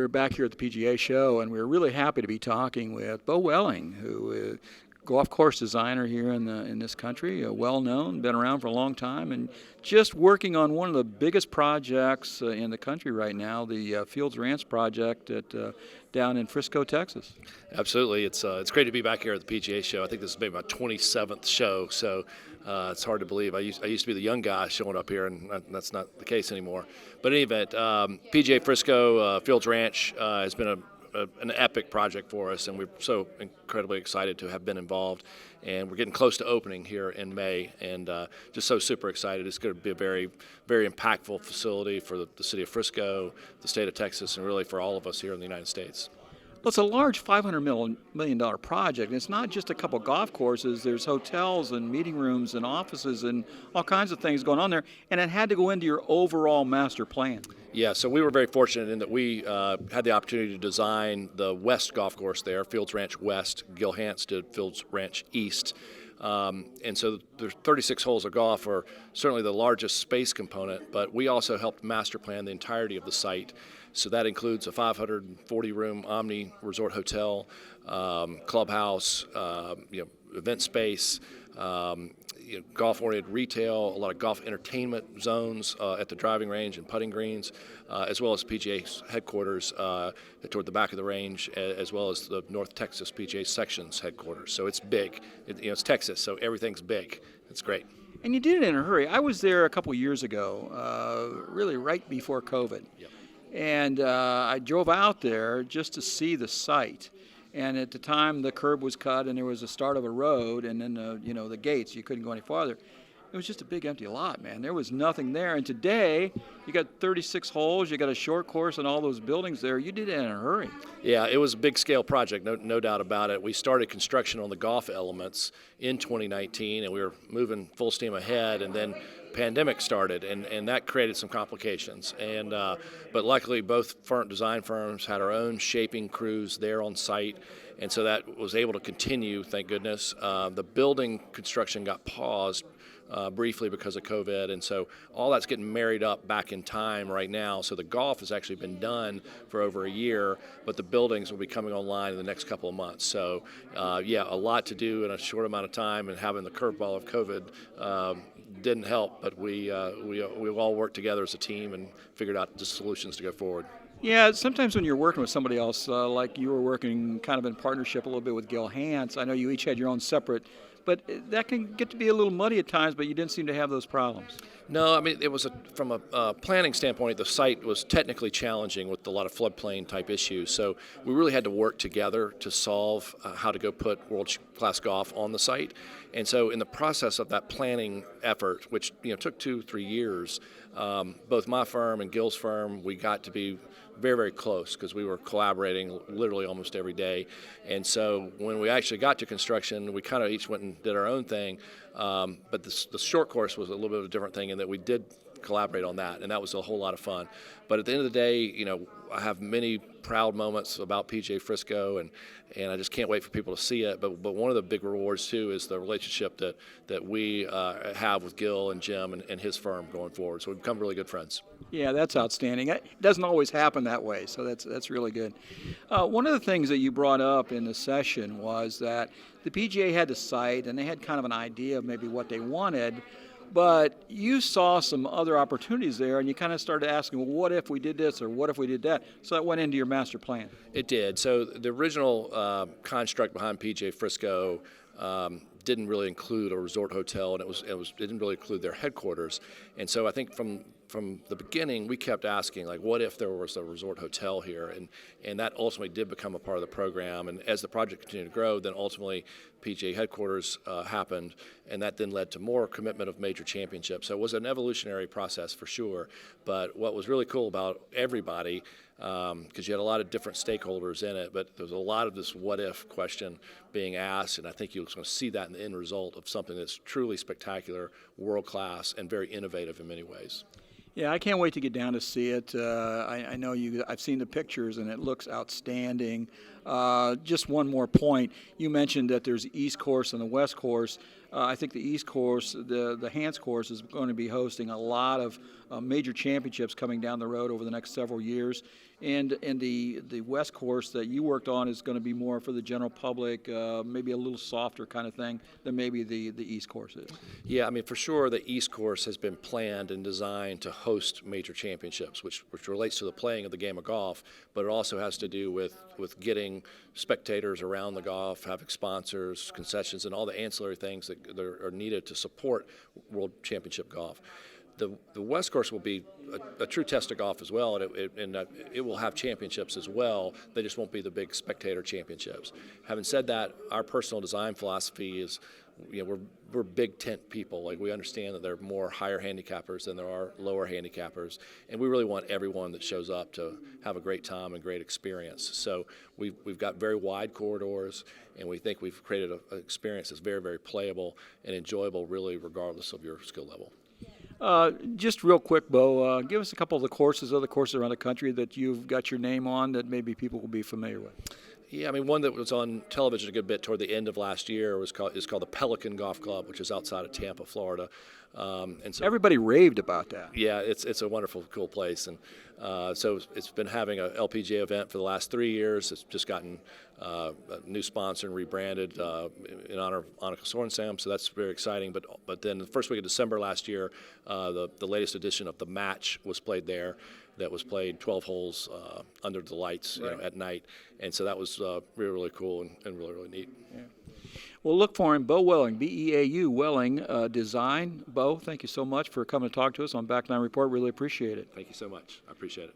we're back here at the PGA show, and we're really happy to be talking with Beau Welling, who is golf course designer here in this country, well known, been around for a long time, and just working on one of the biggest projects in the country right now, the Fields Ranch project down in Frisco, Texas. Absolutely, it's great to be back here at the PGA show. I think this is maybe my 27th show, so it's hard to believe. I used to be the young guy showing up here, and that's not the case anymore. But in any event, PGA Frisco Fields Ranch has been an epic project for us, and we're so incredibly excited to have been involved. And we're getting close to opening here in May, and just so super excited. It's going to be a very, very impactful facility for the city of Frisco, the state of Texas, and really for all of us here in the United States. Well, it's a large $500 million project, and it's not just a couple golf courses. There's hotels and meeting rooms and offices and all kinds of things going on there, and it had to go into your overall master plan. Yeah, so we were very fortunate in that we had the opportunity to design the West golf course there, Fields Ranch West. Gil Hance did Fields Ranch East. And so there's 36 holes of golf are certainly the largest space component, but we also helped master plan the entirety of the site. So that includes a 540-room Omni Resort Hotel, clubhouse, event space, golf-oriented retail, a lot of golf entertainment zones at the driving range and putting greens, as well as PGA's headquarters toward the back of the range, as well as the North Texas PGA Sections headquarters. So it's big. It's Texas, so everything's big. It's great. And you did it in a hurry. I was there a couple years ago, really right before COVID. Yep. And I drove out there just to see the site. And at the time, the curb was cut, and there was a start of a road, and then the gates. You couldn't go any farther. It was just a big empty lot, man. There was nothing there. And today, you got 36 holes, you got a short course, and all those buildings there. You did it in a hurry. Yeah, it was a big scale project, no doubt about it. We started construction on the golf elements in 2019, and we were moving full steam ahead, and then pandemic started, and that created some complications. And but luckily, both design firms had our own shaping crews there on site, and so that was able to continue, thank goodness. The building construction got paused briefly because of COVID, and so all that's getting married up back in time right now. So the golf has actually been done for over a year, but the buildings will be coming online in the next couple of months. So yeah, a lot to do in a short amount of time, and having the curveball of COVID didn't help, but we all worked together as a team and figured out the solutions to go forward. Yeah, sometimes when you're working with somebody else, like you were working kind of in partnership a little bit with Gil Hance, I know you each had your own separate, but that can get to be a little muddy at times, but you didn't seem to have those problems. No, I mean, it was from a planning standpoint, the site was technically challenging with a lot of floodplain type issues. So we really had to work together to solve how to go put world-class golf on the site. And so in the process of that planning effort, which took 2-3 years, both my firm and Gil's firm, we got to be very, very close because we were collaborating literally almost every day. And so when we actually got to construction, we kind of each went and did our own thing. But the short course was a little bit of a different thing in that we did collaborate on that, and that was a whole lot of fun. But at the end of the day, I have many proud moments about PGA Frisco, and I just can't wait for people to see it. But one of the big rewards too is the relationship that we have with Gil and Jim and his firm going forward. So we've become really good friends. Yeah, that's outstanding. It doesn't always happen that way, so that's really good. One of the things that you brought up in the session was that the PGA had the site, and they had kind of an idea of maybe what they wanted, but you saw some other opportunities there, and you kind of started asking, well, what if we did this, or what if we did that? So that went into your master plan. It did. So the original construct behind PGA Frisco didn't really include a resort hotel, and it didn't really include their headquarters. And so I think from the beginning, we kept asking, like, what if there was a resort hotel here? And that ultimately did become a part of the program. And as the project continued to grow, then ultimately PGA headquarters happened, and that then led to more commitment of major championships. So it was an evolutionary process for sure. But what was really cool about everybody, because you had a lot of different stakeholders in it, but there was a lot of this what if question being asked, and I think you're going to see that in the end result of something that's truly spectacular, world class, and very innovative in many ways. Yeah, I can't wait to get down to see it. I know I've seen the pictures, and it looks outstanding. Just one more point. You mentioned that there's the East Course and the West Course. I think the East Course, the Hans Course, is going to be hosting a lot of major championships coming down the road over the next several years. And the West Course that you worked on is going to be more for the general public, maybe a little softer kind of thing than maybe the East Course is. Yeah, I mean, for sure, the East Course has been planned and designed to host major championships, which relates to the playing of the game of golf, but it also has to do with getting spectators around the golf, having sponsors, concessions, and all the ancillary things that are needed to support World Championship golf. The West Course will be a true test of golf as well, and it will have championships as well. They just won't be the big spectator championships. Having said that, our personal design philosophy is, we're big tent people. Like, we understand that there are more higher handicappers than there are lower handicappers, and we really want everyone that shows up to have a great time and great experience. So we've got very wide corridors, and we think we've created an experience that's very, very playable and enjoyable, really, regardless of your skill level. Just real quick, Beau, give us a couple of the courses, other courses around the country that you've got your name on that maybe people will be familiar with. Yeah, I mean, one that was on television a good bit toward the end of last year is called the Pelican Golf Club, which is outside of Tampa, Florida. And so everybody raved about that. Yeah, it's a wonderful, cool place, and so it's been having a LPGA event for the last 3 years. It's just gotten a new sponsor and rebranded in honor of Annika Sorenstam, so that's very exciting. But then the first week of December last year, the latest edition of the Match was played there. That was played 12 holes under the lights, right, at night, and so that was really, really cool and really, really neat. Yeah. Well, look for him, Beau Welling, B-E-A-U, Welling Design. Beau, thank you so much for coming to talk to us on Back Nine Report. Really appreciate it. Thank you so much. I appreciate it.